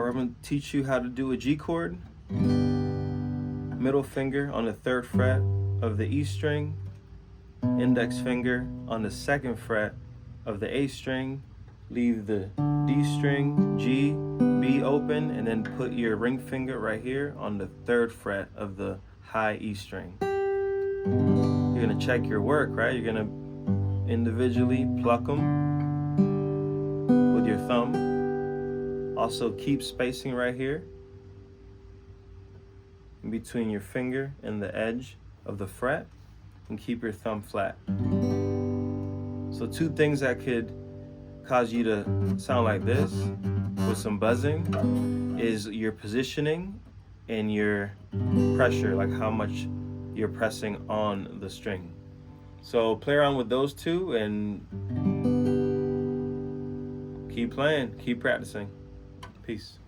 we're going to teach you how to do a G chord. Middle finger on the 3rd fret of the E string, index finger on the 2nd fret of the A string, leave the D string, G, B open, and then put your ring finger right here on the 3rd fret of the high E string. You're going to check your work, right? You're going to individually pluck them with your thumb. Also keep spacing right here in between your finger and the edge of the fret, and keep your thumb flat. So 2 things that could cause you to sound like this with some buzzing is your positioning and your pressure, like how much you're pressing on the string. So play around with those 2 and keep playing, keep practicing. Peace.